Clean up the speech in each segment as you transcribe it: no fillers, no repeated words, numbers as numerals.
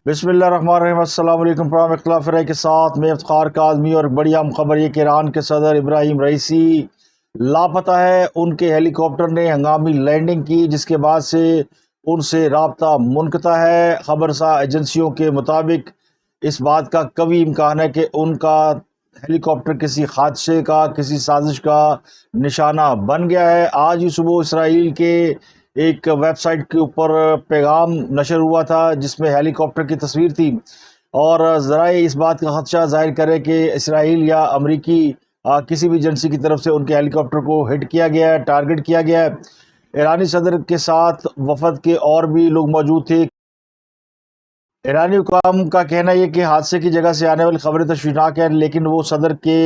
بسم اللہ الرحمن الرحیم۔ السلام علیکم۔ پروگرام اختلاف رائے کے ساتھ میں افتخار کاظمی، اور بڑی اہم خبر یہ کہ ایران کے صدر ابراہیم رئیسی لاپتہ ہے۔ ان کے ہیلی کاپٹر نے ہنگامی لینڈنگ کی، جس کے بعد سے ان سے رابطہ منقطع ہے۔ خبرسا ایجنسیوں کے مطابق اس بات کا قوی امکان ہے کہ ان کا ہیلی کاپٹر کسی حادثے کا، کسی سازش کا نشانہ بن گیا ہے۔ آج ہی صبح اسرائیل کے ایک ویب سائٹ کے اوپر پیغام نشر ہوا تھا جس میں ہیلی کاپٹر کی تصویر تھی، اور ذرائع اس بات کا خدشہ ظاہر کرے کہ اسرائیل یا امریکی کسی بھی ایجنسی کی طرف سے ان کے ہیلی کاپٹر کو ہٹ کیا گیا ہے، ٹارگٹ کیا گیا ہے۔ ایرانی صدر کے ساتھ وفد کے اور بھی لوگ موجود تھے۔ ایرانی حکام کا کہنا یہ کہ حادثے کی جگہ سے آنے والی خبریں تشویشناک ہیں، لیکن وہ صدر کے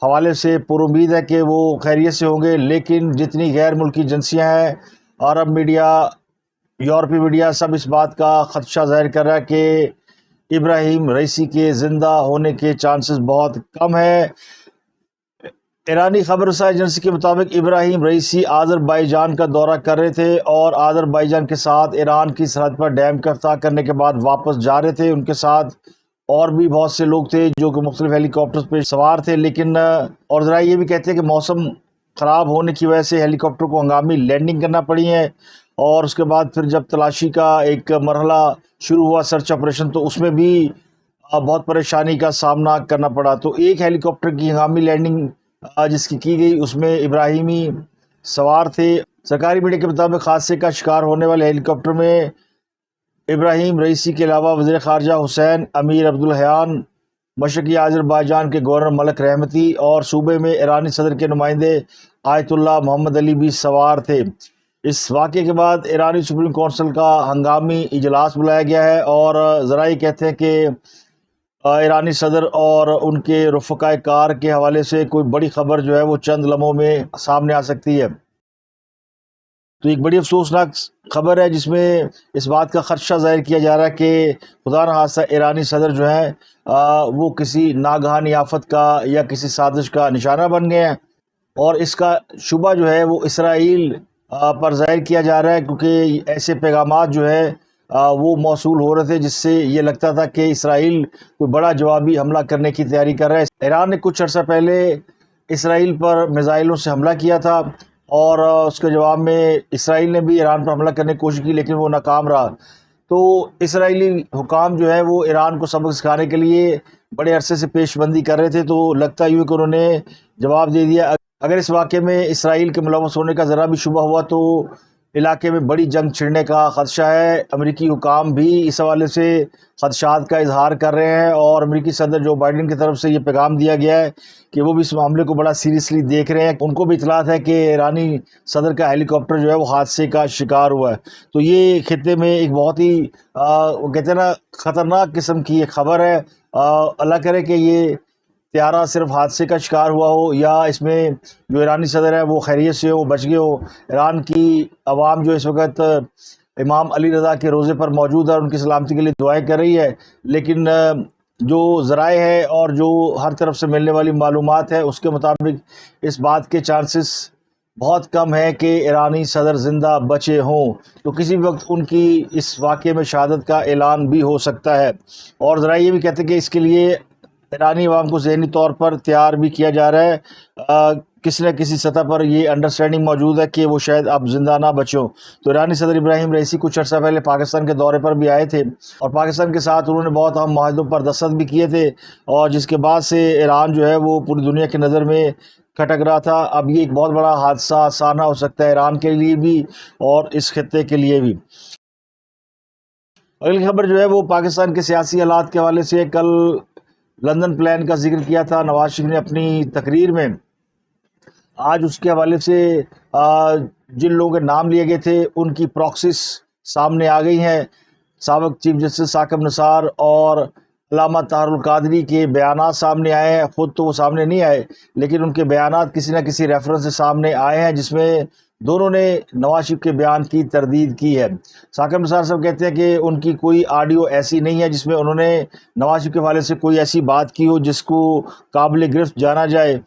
حوالے سے پر امید ہے کہ وہ خیریت سے ہوں گے۔ لیکن جتنی غیر ملکی ایجنسیاں ہیں، عرب میڈیا، یورپی میڈیا، سب اس بات کا خدشہ ظاہر کر رہا ہے کہ ابراہیم رئیسی کے زندہ ہونے کے چانسز بہت کم ہیں۔ ایرانی خبر رساں ایجنسی کے مطابق ابراہیم رئیسی آذربائیجان کا دورہ کر رہے تھے، اور آذربائیجان کے ساتھ ایران کی سرحد پر ڈیم کا افتتاح کرنے کے بعد واپس جا رہے تھے۔ ان کے ساتھ اور بھی بہت سے لوگ تھے جو کہ مختلف ہیلی کاپٹرز پہ سوار تھے، لیکن اور ذرائع یہ بھی کہتے ہیں کہ موسم خراب ہونے کی وجہ سے ہیلی کاپٹر کو ہنگامی لینڈنگ کرنا پڑی ہے، اور اس کے بعد پھر جب تلاشی کا ایک مرحلہ شروع ہوا، سرچ آپریشن، تو اس میں بھی بہت پریشانی کا سامنا کرنا پڑا۔ تو ایک ہیلی کاپٹر کی ہنگامی لینڈنگ جس کی گئی، اس میں ابراہیمی سوار تھے۔ سرکاری میڈیا کے مطابق حادثے کا شکار ہونے والے ہیلی کاپٹر میں ابراہیم رئیسی کے علاوہ وزیر خارجہ حسین امیر عبداللہیان، مشرقی آذربائیجان کے گورنر ملک رحمتی، اور صوبے میں ایرانی صدر کے نمائندے آیت اللہ محمد علی بھی سوار تھے۔ اس واقعے کے بعد ایرانی سپریم کونسل کا ہنگامی اجلاس بلایا گیا ہے، اور ذرائع کہتے ہیں کہ ایرانی صدر اور ان کے رفقائے کار کے حوالے سے کوئی بڑی خبر جو ہے وہ چند لمحوں میں سامنے آ سکتی ہے۔ تو ایک بڑی افسوسناک خبر ہے جس میں اس بات کا خدشہ ظاہر کیا جا رہا ہے کہ خدا نخواستہ ایرانی صدر جو ہیں وہ کسی ناگہانی آفت کا یا کسی سازش کا نشانہ بن گئے ہیں، اور اس کا شبہ جو ہے وہ اسرائیل پر ظاہر کیا جا رہا ہے، کیونکہ ایسے پیغامات جو ہے وہ موصول ہو رہے تھے جس سے یہ لگتا تھا کہ اسرائیل کوئی بڑا جوابی حملہ کرنے کی تیاری کر رہا ہے۔ ایران نے کچھ عرصہ پہلے اسرائیل پر میزائلوں سے حملہ کیا تھا، اور اس کے جواب میں اسرائیل نے بھی ایران پر حملہ کرنے کی کوشش کی، لیکن وہ ناکام رہا۔ تو اسرائیلی حکام جو ہے وہ ایران کو سبق سکھانے کے لیے بڑے عرصے سے پیش بندی کر رہے تھے، تو لگتا ہے کہ انہوں نے جواب دے دیا۔ اگر اس واقعے میں اسرائیل کے ملوث ہونے کا ذرا بھی شبہ ہوا تو علاقے میں بڑی جنگ چھڑنے کا خدشہ ہے۔ امریکی حکام بھی اس حوالے سے خدشات کا اظہار کر رہے ہیں، اور امریکی صدر جو بائیڈن کی طرف سے یہ پیغام دیا گیا ہے کہ وہ بھی اس معاملے کو بڑا سیریسلی دیکھ رہے ہیں۔ ان کو بھی اطلاعات ہے کہ ایرانی صدر کا ہیلی کاپٹر جو ہے وہ حادثے کا شکار ہوا ہے۔ تو یہ خطے میں ایک بہت ہی وہ کہتے ہیں نا خطرناک قسم کی ایک خبر ہے۔ اللہ کرے کہ یہ طیارہ صرف حادثے کا شکار ہوا ہو، یا اس میں جو ایرانی صدر ہے وہ خیریت سے ہو، بچ گئے ہو۔ ایران کی عوام جو اس وقت امام علی رضا کے روزے پر موجود ہے، ان کی سلامتی کے لیے دعائیں کر رہی ہے، لیکن جو ذرائع ہے اور جو ہر طرف سے ملنے والی معلومات ہے اس کے مطابق اس بات کے چانسز بہت کم ہے کہ ایرانی صدر زندہ بچے ہوں، تو کسی بھی وقت ان کی اس واقعے میں شہادت کا اعلان بھی ہو سکتا ہے۔ اور ذرائع یہ بھی کہتے ہیں کہ اس کے لیے ایرانی عوام کو ذہنی طور پر تیار بھی کیا جا رہا ہے۔ کسی نہ کسی سطح پر یہ انڈرسٹینڈنگ موجود ہے کہ وہ شاید اب زندہ نہ بچوں۔ تو ایرانی صدر ابراہیم رئیسی کچھ عرصہ پہلے پاکستان کے دورے پر بھی آئے تھے، اور پاکستان کے ساتھ انہوں نے بہت اہم معاہدوں پر دستخط بھی کیے تھے، اور جس کے بعد سے ایران جو ہے وہ پوری دنیا کی نظر میں کھٹک رہا تھا۔ اب یہ ایک بہت بڑا حادثہ سامنے ہو سکتا ہے ایران کے لیے بھی اور اس خطے کے لیے بھی۔ اگلی خبر جو ہے وہ پاکستان کے سیاسی حالات کے حوالے سے کل لندن پلان کا ذکر کیا تھا نواز شریف نے اپنی تقریر میں۔ آج اس کے حوالے سے جن لوگوں کے نام لیے گئے تھے ان کی پراکسیز سامنے آ گئی ہیں۔ سابق چیف جسٹس ثاقب نثار اور علامہ طاہر القادری کے بیانات سامنے آئے ہیں۔ خود تو وہ سامنے نہیں آئے، لیکن ان کے بیانات کسی نہ کسی ریفرنس سے سامنے آئے ہیں، جس میں دونوں نے نواز شریف کے بیان کی تردید کی ہے۔ ثاقب نثار صاحب کہتے ہیں کہ ان کی کوئی آڈیو ایسی نہیں ہے جس میں انہوں نے نواز شریف کے حوالے سے کوئی ایسی بات کی ہو جس کو قابل گرفت جانا جائے۔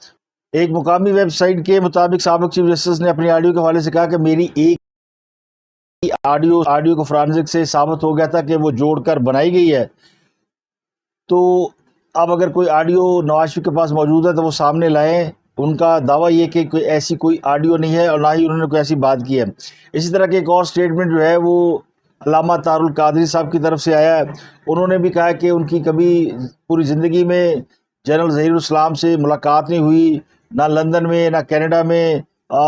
ایک مقامی ویب سائٹ کے مطابق سابق چیف جسٹس نے اپنی آڈیو کے حوالے سے کہا کہ میری ایک آڈیو کو فرانزک سے ثابت ہو گیا تھا کہ وہ جوڑ کر بنائی گئی ہے. تو اب اگر کوئی آڈیو نواز شریف کے پاس موجود ہے تو وہ سامنے لائیں. ان کا دعویٰ یہ کہ ایسی کوئی آڈیو نہیں ہے اور نہ ہی انہوں نے کوئی ایسی بات کی ہے. اسی طرح کے ایک اور سٹیٹمنٹ جو ہے وہ علامہ طاہر القادری صاحب کی طرف سے آیا ہے. انہوں نے بھی کہا کہ ان کی کبھی پوری زندگی میں جنرل ظہیر الاسلام سے ملاقات نہیں ہوئی، نہ لندن میں نہ کینیڈا میں.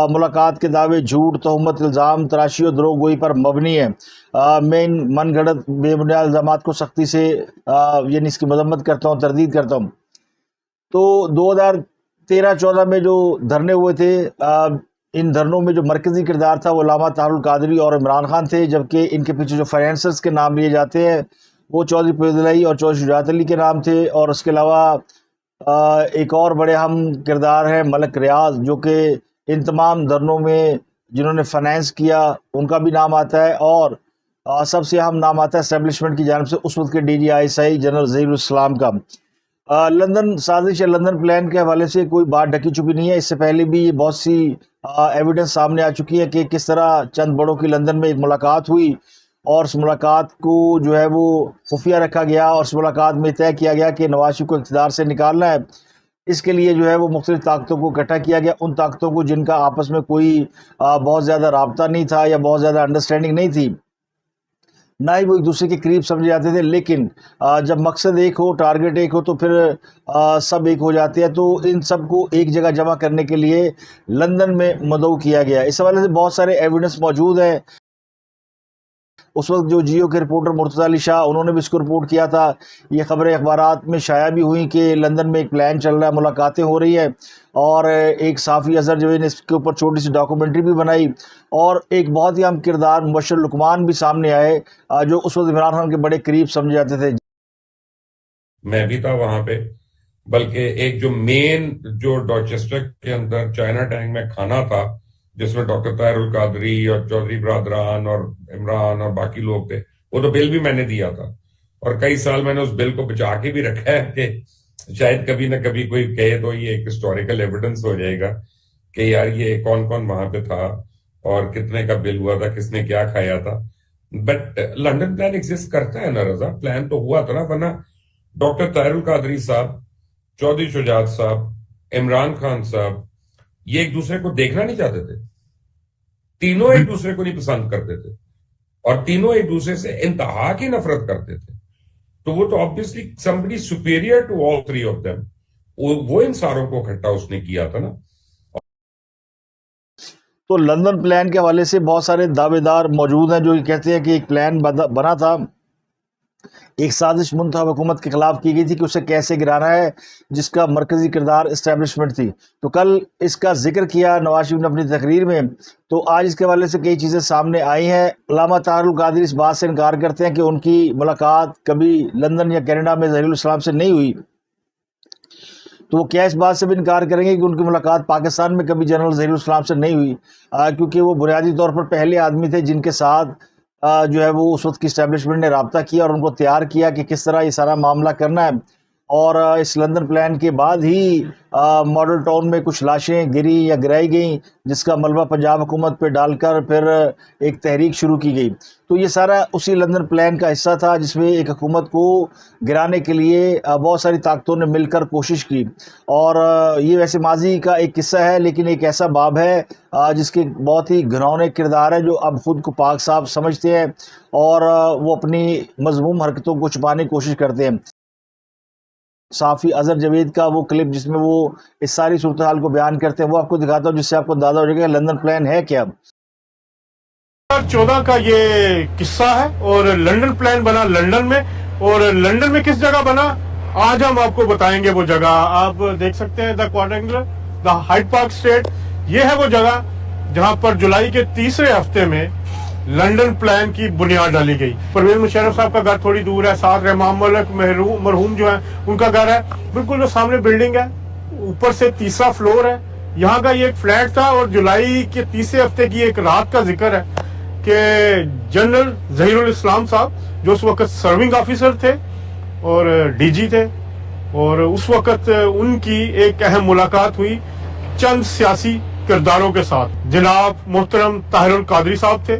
ملاقات کے دعوے جھوٹ، تہمت، الزام تراشی اور دروغ گوئی پر مبنی ہے. میں ان من گھڑت بے بنیاد الزامات کو سختی سے یعنی اس کی مذمت کرتا ہوں، تردید کرتا ہوں. تو 2013-14 میں جو دھرنے ہوئے تھے، ان دھرنوں میں جو مرکزی کردار تھا وہ علامہ طاہر القادری اور عمران خان تھے، جبکہ ان کے پیچھے جو فائنینسرز کے نام لیے جاتے ہیں وہ چودھری پرویز الہی اور چودھری شجاعت علی کے نام تھے. اور اس کے علاوہ ایک اور بڑے اہم کردار ہیں ملک ریاض، جو کہ ان تمام دھرنوں میں جنہوں نے فائنینس کیا ان کا بھی نام آتا ہے. اور سب سے اہم نام آتا ہے اسٹیبلشمنٹ کی جانب سے اس وقت کے DGI جنرل ظہیر الاسلام کا. لندن سازش یا لندن پلان کے حوالے سے کوئی بات ڈھکی چھپی نہیں ہے. اس سے پہلے بھی یہ بہت سی ایویڈنس سامنے آ چکی ہے کہ کس طرح چند بڑوں کی لندن میں ایک ملاقات ہوئی اور اس ملاقات کو جو ہے وہ خفیہ رکھا گیا اور اس ملاقات میں طے کیا گیا کہ نواز شریف کو اقتدار سے نکالنا ہے. اس کے لیے جو ہے وہ مختلف طاقتوں کو اکٹھا کیا گیا، ان طاقتوں کو جن کا آپس میں کوئی بہت زیادہ رابطہ نہیں تھا یا بہت زیادہ انڈرسٹینڈنگ نہیں تھی، نہ ہی وہ ایک دوسرے کے قریب سمجھے جاتے تھے. لیکن جب مقصد ایک ہو، ٹارگٹ ایک ہو، تو پھر سب ایک ہو جاتے ہیں. تو ان سب کو ایک جگہ جمع کرنے کے لیے لندن میں مدعو کیا گیا. اس حوالے سے بہت سارے ایویڈنس موجود ہیں. اس وقت جو جیو کے رپورٹر مرتضی علی شاہ، انہوں نے بھی اس کو رپورٹ کیا تھا. یہ خبریں اخبارات میں شائع بھی ہوئیں کہ لندن میں ایک پلان چل رہا ہے، ملاقاتیں ہو رہی ہیں. اور ایک صحافی اظہر جو ہے اس کے اوپر چھوٹی سی ڈاکومنٹری بھی بنائی. اور ایک بہت ہی اہم کردار مبشر لقمان بھی سامنے آئے، جو اس وقت عمران خان کے بڑے قریب سمجھے جاتے تھے. میں بھی تھا وہاں پہ، بلکہ ایک جو مین جو ڈاچسٹر کے اندر چائنا ٹینک میں کھانا تھا جس میں ڈاکٹر طاہر القادری اور چودھری برادران اور عمران اور باقی لوگ تھے، وہ تو بل بھی میں نے دیا تھا. اور کئی سال میں نے اس بل کو بچا کے بھی رکھا ہے کہ شاید کبھی نہ کبھی کوئی کہے تو یہ ایک ہسٹوریکل ایویڈنس ہو جائے گا کہ یار یہ کون کون وہاں پہ تھا اور کتنے کا بل ہوا تھا، کس نے کیا کھایا تھا. بٹ لنڈن پلان ایگزسٹ کرتا ہے نا رضا، پلان تو ہوا تھا نا. ورنہ ڈاکٹر طاہر القادری صاحب، چودھری شجاعت صاحب، عمران خان صاحب یہ ایک دوسرے کو دیکھنا نہیں چاہتے تھے. تینوں ایک دوسرے کو نہیں پسند کرتے تھے اور تینوں ایک دوسرے سے انتہا کی نفرت کرتے تھے. تو وہ تو obviously somebody superior to all three of them، وہ ان ساروں کو اکٹھا اس نے کیا تھا نا. تو لندن پلان کے حوالے سے بہت سارے دعوے دار موجود ہیں جو یہ کہتے ہیں کہ ایک پلان بنا تھا، ایک سازش منتخب حکومت کے خلاف کی گئی تھی کہ اسے کیسے گرانا ہے، جس کا مرکزی کردار اسٹیبلشمنٹ تھی. تو کل اس کا ذکر کیا نواز شریف نے اپنی تقریر میں. تو آج اس کے حوالے سے کئی چیزیں سامنے آئی ہیں. علامہ طاہر القادری اس بات سے انکار کرتے ہیں کہ ان کی ملاقات کبھی لندن یا کینیڈا میں ظہیر الاسلام سے نہیں ہوئی. تو وہ کیا اس بات سے بھی انکار کریں گے کہ ان کی ملاقات پاکستان میں کبھی جنرل ظہیر الاسلام سے نہیں ہوئی، کیونکہ وہ بنیادی طور پر پہلے آدمی تھے جن کے ساتھ جو ہے وہ اس وقت کی اسٹیبلشمنٹ نے رابطہ کیا اور ان کو تیار کیا کہ کس طرح یہ سارا معاملہ کرنا ہے. اور اس لندن پلان کے بعد ہی ماڈل ٹاؤن میں کچھ لاشیں گری یا گرائی گئیں، جس کا ملبہ پنجاب حکومت پہ ڈال کر پھر ایک تحریک شروع کی گئی. تو یہ سارا اسی لندن پلان کا حصہ تھا جس میں ایک حکومت کو گرانے کے لیے بہت ساری طاقتوں نے مل کر کوشش کی. اور یہ ویسے ماضی کا ایک قصہ ہے، لیکن ایک ایسا باب ہے جس کے بہت ہی گھنونے کردار ہیں جو اب خود کو پاک صاحب سمجھتے ہیں اور وہ اپنی مذموم حرکتوں کو چھپانے کی کوشش کرتے ہیں. صحافی اظہر جاوید کا وہ کلپ جس میں وہ اس ساری صورتحال کو بیان کرتے ہیں وہ آپ کو دکھاتا ہوں، جس سے آپ کو اندازہ ہو جائے گا لندن پلان ہے کیا. 2014 کا یہ قصہ ہے اور لندن پلان بنا لندن میں، اور لندن میں کس جگہ بنا آج ہم آپ کو بتائیں گے. وہ جگہ آپ دیکھ سکتے ہیں، دا کوارٹرنگولر، دا ہائیڈ پارک اسٹیٹ. یہ ہے وہ جگہ جہاں پر جولائی کے تیسرے ہفتے میں لندن پلان کی بنیاد ڈالی گئی. پرویز مشرف صاحب کا گھر تھوڑی دور ہے، ساتھ رحمان ملک مرحوم جو ہیں ان کا گھر ہے بالکل جو سامنے بلڈنگ ہے، اوپر سے تیسرا فلور ہے. یہاں کا یہ ایک فلیٹ تھا اور جولائی کے تیسرے ہفتے کی ایک رات کا ذکر ہے کہ جنرل ظہیر الاسلام صاحب جو اس وقت سرونگ آفیسر تھے اور DG تھے، اور اس وقت ان کی ایک اہم ملاقات ہوئی چند سیاسی کرداروں کے ساتھ. جناب محترم طاہر القادری صاحب تھے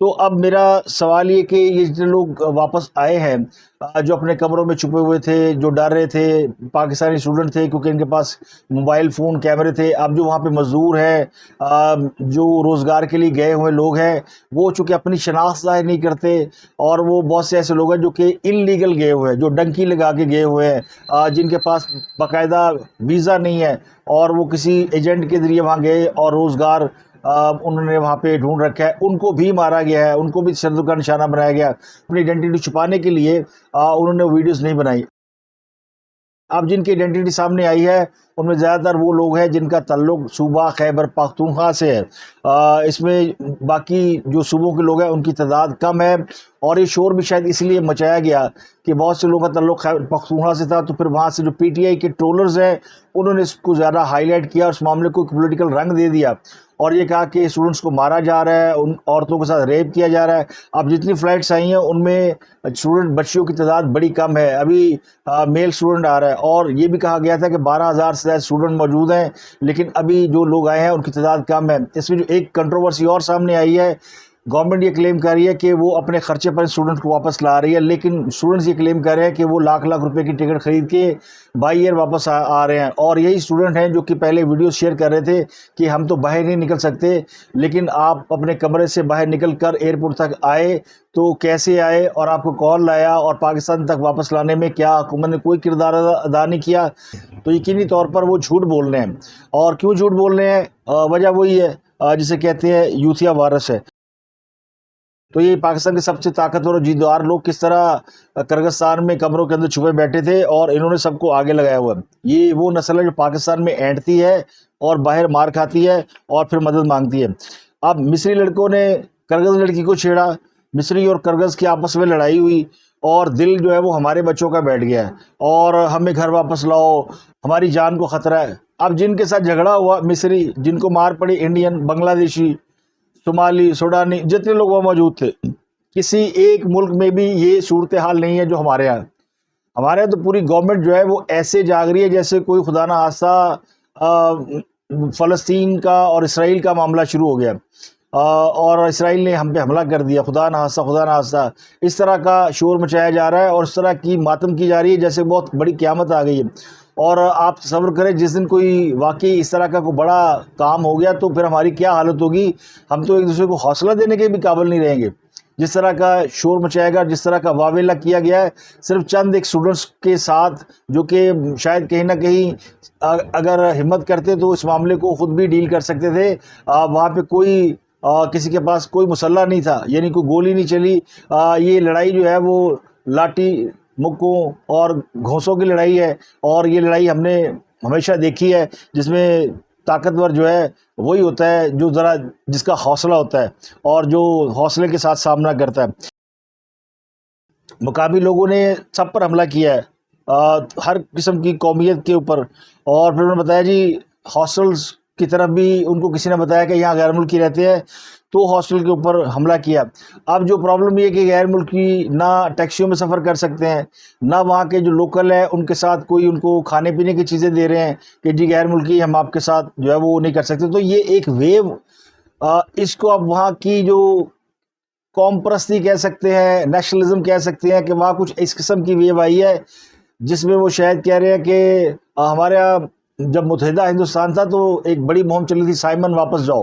تو اب میرا سوال یہ کہ یہ جتنے لوگ واپس آئے ہیں جو اپنے کمروں میں چھپے ہوئے تھے، جو ڈر رہے تھے، پاکستانی اسٹوڈنٹ تھے کیونکہ ان کے پاس موبائل فون کیمرے تھے، اب جو وہاں پہ مزدور ہیں، جو روزگار کے لیے گئے ہوئے لوگ ہیں، وہ چونکہ اپنی شناخت ظاہر نہیں کرتے، اور وہ بہت سے ایسے لوگ ہیں جو کہ انلیگل گئے ہوئے ہیں، جو ڈنکی لگا کے گئے ہوئے ہیں، جن کے پاس باقاعدہ ویزا نہیں ہے، اور وہ کسی ایجنٹ کے ذریعے وہاں گئے اور روزگار انہوں نے وہاں پہ ڈھونڈ رکھا ہے، ان کو بھی مارا گیا ہے، ان کو بھی شردوں کا نشانہ بنایا گیا۔ اپنی آئیڈینٹی چھپانے کے لیے انہوں نے ویڈیوز نہیں بنائی۔ اب جن کی آئیڈینٹی سامنے آئی ہے ان میں زیادہ تر وہ لوگ ہیں جن کا تعلق صوبہ خیبر پختونخوا سے ہے۔ اس میں باقی جو صوبوں کے لوگ ہیں ان کی تعداد کم ہے، اور یہ شور بھی شاید اس لیے مچایا گیا کہ بہت سے لوگوں کا تعلق خیبر پختونخوا سے تھا، تو پھر وہاں سے جو پی ٹی آئی کے ٹرولرز ہیں انہوں نے اس کو زیادہ ہائی لائٹ کیا اور اس معاملے کو پولیٹیکل رنگ دے دیا، اور یہ کہا کہ اسٹوڈنٹس کو مارا جا رہا ہے، ان عورتوں کے ساتھ ریپ کیا جا رہا ہے۔ اب جتنی فلائٹس آئی ہیں ان میں اسٹوڈنٹ بچیوں کی تعداد بڑی کم ہے، ابھی میل اسٹوڈنٹ آ رہا ہے، اور یہ بھی کہا گیا تھا کہ 12,000 سے زیادہ اسٹوڈنٹ موجود ہیں، لیکن ابھی جو لوگ آئے ہیں ان کی تعداد کم ہے۔ اس میں جو ایک کنٹروورسی اور سامنے آئی ہے، گورنمنٹ یہ کلیم کر رہی ہے کہ وہ اپنے خرچے پر اسٹوڈنٹ کو واپس لا رہی ہے، لیکن اسٹوڈنٹس یہ کلیم کر رہے ہیں کہ وہ لاکھ روپے کی ٹکٹ خرید کے بائی ایئر واپس آ رہے ہیں، اور یہی اسٹوڈنٹ ہیں جو کہ پہلے ویڈیو شیئر کر رہے تھے کہ ہم تو باہر نہیں نکل سکتے، لیکن آپ اپنے کمرے سے باہر نکل کر ایئرپورٹ تک آئے تو کیسے آئے، اور آپ کو کون لایا، اور پاکستان تک واپس لانے میں کیا حکومت نے کوئی کردار ادا نہیں کیا؟ تو یقینی طور پر وہ جھوٹ بول رہے ہیں، اور کیوں جھوٹ بول رہے ہیں؟ وجہ وہی ہے جسے کہتے ہیں یوتھیا وائرس ہے۔ تو یہ پاکستان کے سب سے طاقتور اور جیدار لوگ کس طرح کرغزستان میں کمروں کے اندر چھپے بیٹھے تھے، اور انہوں نے سب کو آگے لگایا ہوا ہے۔ یہ وہ نسل ہے جو پاکستان میں اینٹتی ہے اور باہر مار کھاتی ہے اور پھر مدد مانگتی ہے۔ اب مصری لڑکوں نے کرغز لڑکی کو چھیڑا، مصری اور کرغز کی آپس میں لڑائی ہوئی، اور دل جو ہے وہ ہمارے بچوں کا بیٹھ گیا ہے، اور ہمیں گھر واپس لاؤ، ہماری جان کو خطرہ ہے۔ اب جن کے ساتھ جھگڑا ہوا مصری، جن کو مار پڑی انڈین، بنگلہ دیشی، صومالی، سوڈانی، جتنے لوگ وہاں موجود تھے، کسی ایک ملک میں بھی یہ صورتحال نہیں ہے جو ہمارے یہاں۔ ہمارے یہاں تو پوری گورنمنٹ جو ہے وہ ایسے جاگ رہی ہے جیسے کوئی خدا نہ خواستہ فلسطین کا اور اسرائیل کا معاملہ شروع ہو گیا، اور اسرائیل نے ہم پہ حملہ کر دیا، خدا نہ خواستہ اس طرح کا شور مچایا جا رہا ہے، اور اس طرح کی ماتم کی جا رہی ہے جیسے بہت بڑی قیامت آ گئی ہے۔ اور آپ تصور کریں جس دن کوئی واقعی اس طرح کا کوئی بڑا کام ہو گیا تو پھر ہماری کیا حالت ہوگی، ہم تو ایک دوسرے کو حوصلہ دینے کے بھی قابل نہیں رہیں گے۔ جس طرح کا شور مچایا گیا، جس طرح کا واویلا کیا گیا ہے، صرف چند ایک اسٹوڈنٹس کے ساتھ جو کہ شاید کہیں نہ کہیں اگر ہمت کرتے تو اس معاملے کو خود بھی ڈیل کر سکتے تھے۔ وہاں پہ کوئی کسی کے پاس کوئی مسلح نہیں تھا، یعنی کوئی گولی نہیں چلی۔ یہ لڑائی جو ہے وہ لاٹھی مکوں اور گھونسوں کی لڑائی ہے، اور یہ لڑائی ہم نے ہمیشہ دیکھی ہے، جس میں طاقتور جو ہے وہی ہوتا ہے جو ذرا جس کا حوصلہ ہوتا ہے اور جو حوصلے کے ساتھ سامنا کرتا ہے۔ مقامی لوگوں نے سب پر حملہ کیا ہے، ہر قسم کی قومیت کے اوپر، اور پھر انہوں نے بتایا جی ہاسٹلز کی طرف بھی ان کو کسی نے بتایا کہ یہاں غیر ملکی رہتے ہیں، تو ہاسٹل کے اوپر حملہ کیا۔ اب جو پرابلم یہ ہے کہ غیر ملکی نہ ٹیکسیوں میں سفر کر سکتے ہیں، نہ وہاں کے جو لوکل ہے ان کے ساتھ کوئی ان کو کھانے پینے کی چیزیں دے رہے ہیں کہ جی غیر ملکی ہم آپ کے ساتھ جو ہے وہ نہیں کر سکتے۔ تو یہ ایک ویو، اس کو اب وہاں کی جو قوم پرستی کہہ سکتے ہیں، نیشنلزم کہہ سکتے ہیں، کہ وہاں کچھ اس قسم کی ویو آئی ہے جس میں وہ شاید کہہ رہے ہیں کہ ہمارے یہاں جب متحدہ ہندوستان تھا تو ایک بڑی مہم چلی تھی، سائمن واپس جاؤ،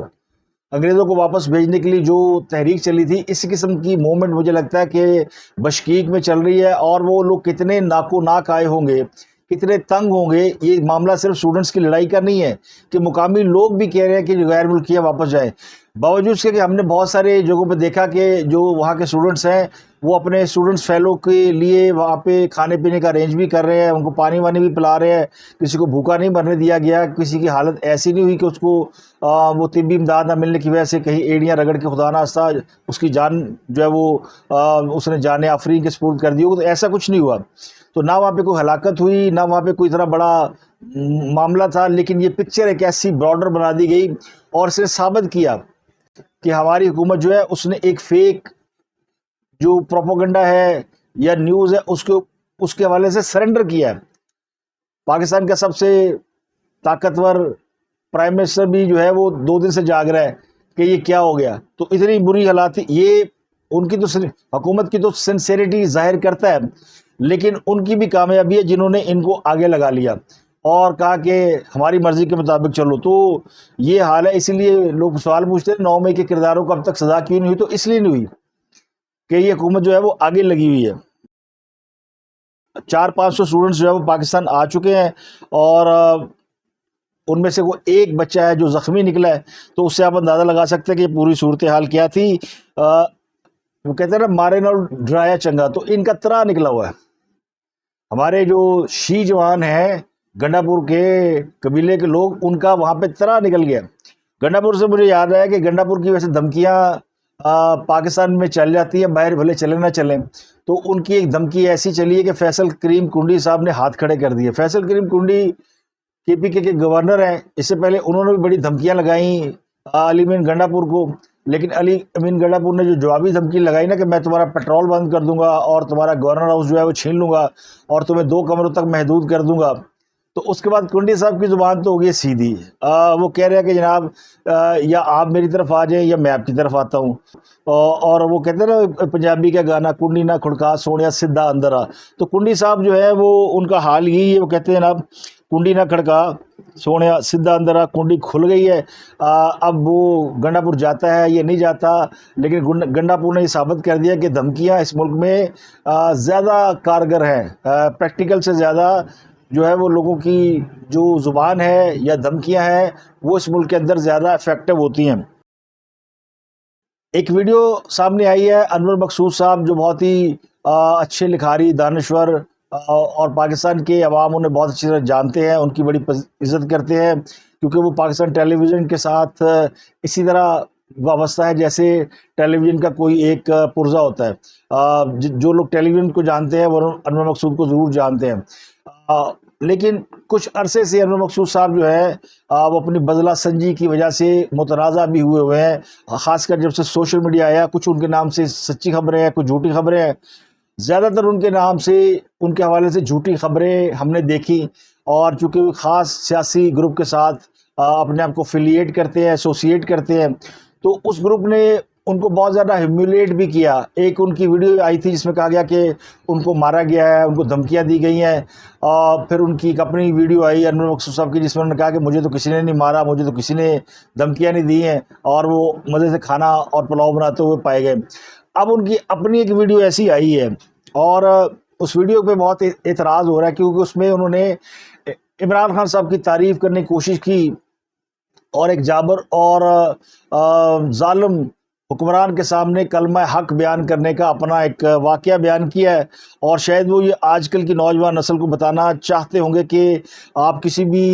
انگریزوں کو واپس بھیجنے کے لیے جو تحریک چلی تھی، اس قسم کی موومنٹ مجھے لگتا ہے کہ بشکیک میں چل رہی ہے، اور وہ لوگ کتنے ناکو ناک آئے ہوں گے، کتنے تنگ ہوں گے۔ یہ معاملہ صرف اسٹوڈنٹس کی لڑائی کا نہیں ہے کہ مقامی لوگ بھی کہہ رہے ہیں کہ جو غیر ملکی واپس جائیں، باوجود اس کے کہ ہم نے بہت سارے جگہوں پہ دیکھا کہ جو وہاں کے اسٹوڈنٹس ہیں وہ اپنے اسٹوڈنٹس فیلو کے لیے وہاں پہ کھانے پینے کا ارینج بھی کر رہے ہیں، ان کو پانی وانی بھی پلا رہے ہیں، کسی کو بھوکا نہیں مرنے دیا گیا، کسی کی حالت ایسی نہیں ہوئی کہ اس کو وہ طبی امداد نہ ملنے کی وجہ سے کہیں ایڑیاں رگڑ کے خدا نہ خواستہ اس کی جان جو ہے وہ اس نے جان آفرین کے سپرد کر دی ہو، تو ایسا کچھ نہیں ہوا۔ تو نہ وہاں پہ کوئی ہلاکت ہوئی، نہ وہاں پہ کوئی اتنا بڑا معاملہ تھا، لیکن یہ پکچر ایک ایسی براڈر بنا دی گئی، اور اس نے ثابت کیا کہ ہماری حکومت جو ہے اس نے ایک فیک جو پروپیگنڈا ہے یا نیوز ہے اس کے حوالے سے سرنڈر کیا ہے۔ پاکستان کا سب سے طاقتور پرائم منسٹر بھی جو ہے وہ 2 دن سے جاگ رہا ہے کہ یہ کیا ہو گیا. تو اتنی بری حالات تھی. یہ ان کی تو حکومت کی تو سنسیریٹی ظاہر کرتا ہے, لیکن ان کی بھی کامیابی ہے جنہوں نے ان کو آگے لگا لیا اور کہا کہ ہماری مرضی کے مطابق چلو. تو یہ حال ہے. اسی لیے لوگ سوال پوچھتے ہیں 9 مئی کے کرداروں کو اب تک سزا کیوں نہیں ہوئی. تو اس لیے نہیں ہوئی کہ یہ حکومت جو ہے وہ آگے لگی ہوئی ہے. 400-500 اسٹوڈنٹس جو ہے وہ پاکستان آ چکے ہیں اور ان میں سے وہ ایک بچہ ہے جو زخمی نکلا ہے. تو اس سے آپ اندازہ لگا سکتے ہیں کہ یہ پوری صورتحال کیا تھی. وہ کہتے ہیں نا مارے نہ ڈرایا چنگا, تو ان کا ترا نکلا ہوا ہے. ہمارے جو شی جوان ہیں گنڈا پور کے قبیلے کے لوگ, ان کا وہاں پہ ترا نکل گیا. گنڈا پور سے مجھے یاد ہے کہ گنڈا پور کی ویسے دھمکیاں پاکستان میں چل جاتی ہیں, باہر بھلے چلے نہ چلیں. تو ان کی ایک دھمکی ایسی چلی ہے کہ فیصل کریم کنڈی صاحب نے ہاتھ کھڑے کر دیے. فیصل کریم کنڈی KPK کے گورنر ہیں. اس سے پہلے انہوں نے بھی بڑی دھمکیاں لگائیں علی امین گنڈا پور کو, لیکن علی امین گنڈا پور نے جو جوابی دھمکی لگائی نا کہ میں تمہارا پیٹرول بند کر دوں گا اور تمہارا گورنر ہاؤس جو ہے وہ چھین لوں گا اور تمہیں 2 کمروں تک محدود کر دوں گا, تو اس کے بعد کنڈی صاحب کی زبان تو ہو گئی سیدھی. وہ کہہ رہے ہیں کہ جناب یا آپ میری طرف آ جائیں یا میں آپ کی طرف آتا ہوں. اور وہ کہتے ہیں نا پنجابی کا گانا, کنڈی نہ کھڑکا سونیا سدھا اندر آ. تو کنڈی صاحب جو ہے وہ ان کا حال یہی ہے. وہ کہتے ہیں جناب کنڈی نہ کھڑکا سونیا سدھا اندر آ, کنڈی کھل گئی ہے. اب وہ گنڈا پور جاتا ہے یہ نہیں جاتا, لیکن گنڈا پور نے یہ ثابت کر دیا کہ دھمکیاں اس ملک میں زیادہ کارگر ہیں. پریکٹیکل سے زیادہ جو ہے وہ لوگوں کی جو زبان ہے یا دھمکیاں ہیں وہ اس ملک کے اندر زیادہ افیکٹو ہوتی ہیں. ایک ویڈیو سامنے آئی ہے انور مقصود صاحب جو بہت ہی اچھے لکھاری دانشور اور پاکستان کے عوام انہیں بہت اچھی طرح جانتے ہیں, ان کی بڑی عزت کرتے ہیں کیونکہ وہ پاکستان ٹیلی ویژن کے ساتھ اسی طرح وابستہ ہے جیسے ٹیلی ویژن کا کوئی ایک پرزہ ہوتا ہے. جو لوگ ٹیلی ویژن کو جانتے ہیں وہ انور مقصود کو ضرور جانتے ہیں. لیکن کچھ عرصے سے انور مقصود صاحب جو ہے وہ اپنی بدلہ سنجی کی وجہ سے متنازع بھی ہوئے ہیں, خاص کر جب سے سوشل میڈیا آیا. کچھ ان کے نام سے سچی خبریں ہیں, کچھ جھوٹی خبریں ہیں. زیادہ تر ان کے نام سے ان کے حوالے سے جھوٹی خبریں ہم نے دیکھی, اور چونکہ خاص سیاسی گروپ کے ساتھ اپنے آپ کو افیلیٹ کرتے ہیں, ایسوسیٹ کرتے ہیں, تو اس گروپ نے ان کو بہت زیادہ ہیومیلیٹ بھی کیا. ایک ان کی ویڈیو آئی تھی جس میں کہا گیا کہ ان کو مارا گیا ہے, ان کو دھمکیاں دی گئی ہیں. پھر ان کی ایک اپنی ویڈیو آئی انور مقصود صاحب کی جس میں انہوں نے کہا کہ مجھے تو کسی نے نہیں مارا, مجھے تو کسی نے دھمکیاں نہیں دی ہیں, اور وہ مزے سے کھانا اور پلاؤ بناتے ہوئے پائے گئے. اب ان کی اپنی ایک ویڈیو ایسی آئی ہے اور اس ویڈیو پہ بہت اعتراض ہو رہا ہے کیونکہ اس میں انہوں نے عمران خان صاحب کی تعریف کرنے کی کوشش کی اور ایک جابر اور ظالم حکمران کے سامنے کلمہ حق بیان کرنے کا اپنا ایک واقعہ بیان کیا ہے. اور شاید وہ یہ آج کل کی نوجوان نسل کو بتانا چاہتے ہوں گے کہ آپ کسی بھی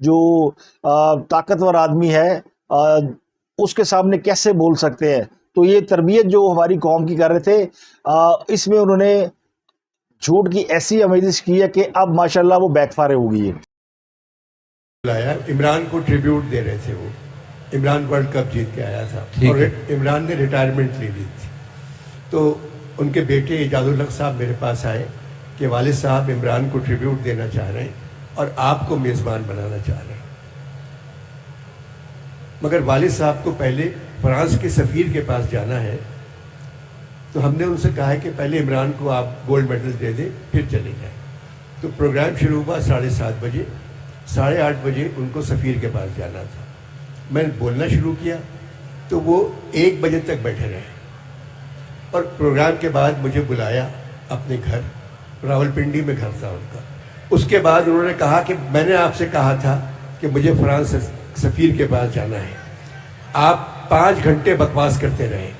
جو طاقتور آدمی ہے اس کے سامنے کیسے بول سکتے ہیں. تو یہ تربیت جو ہماری قوم کی کر رہے تھے, اس میں انہوں نے جھوٹ کی ایسی آمیزش کی ہے کہ اب ماشاءاللہ وہ بیک فائر ہو گئی ہے. عمران کو ٹریبیوٹ دے رہے تھے. وہ عمران ورلڈ کپ جیت کے آیا تھا اور عمران نے ریٹائرمنٹ لے لی تھی. تو ان کے بیٹے ایجاد الحق صاحب میرے پاس آئے کہ والد صاحب عمران کو ٹریبیوٹ دینا چاہ رہے ہیں اور آپ کو میزبان بنانا چاہ رہے ہیں. مگر والد صاحب کو پہلے فرانس کے سفیر کے پاس جانا ہے, تو ہم نے ان سے کہا ہے کہ پہلے عمران کو آپ گولڈ میڈل دے دیں پھر چلے جائیں. تو پروگرام شروع ہوا 7:30 بجے. 8:30 بجے ان کو سفیر کے پاس جانا تھا. میں نے بولنا شروع کیا تو وہ 1 بجے تک بیٹھے رہے, اور پروگرام کے بعد مجھے بلایا اپنے گھر, راولپنڈی میں گھر تھا ان کا. اس کے بعد انہوں نے کہا کہ میں نے آپ سے کہا تھا کہ مجھے فرانس سفیر کے پاس جانا ہے, آپ 5 گھنٹے بکواس کرتے رہے.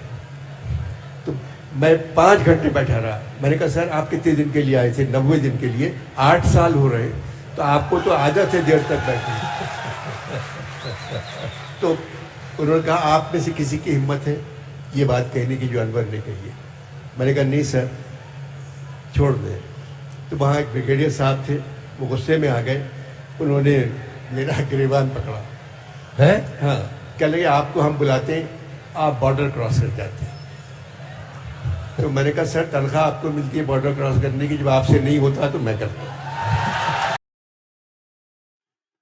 تو میں 5 گھنٹے بیٹھا رہا. میں نے کہا سر آپ کتنے دن کے لیے آئے تھے؟ 90 دن کے لیے. 8 سال ہو رہے, تو آپ کو تو عادت ہے دیر تک بیٹھے. تو انہوں نے کہا آپ میں سے کسی کی ہمت ہے یہ بات کہنے کی جو انور نے کہی ہے؟ میں نے کہا نہیں سر چھوڑ دیں. تو وہاں ایک بریگیڈیئر صاحب تھے, وہ غصے میں آ گئے. انہوں نے میرا گریبان پکڑا ہے, ہاں, کہنے لگے آپ کو ہم بلاتے ہیں, آپ بارڈر کراس کر جاتے ہیں. تو میں نے کہا سر تنخواہ آپ کو ملتی ہے بارڈر کراس کرنے کی, جب آپ سے نہیں ہوتا تو میں کرتا ہوں.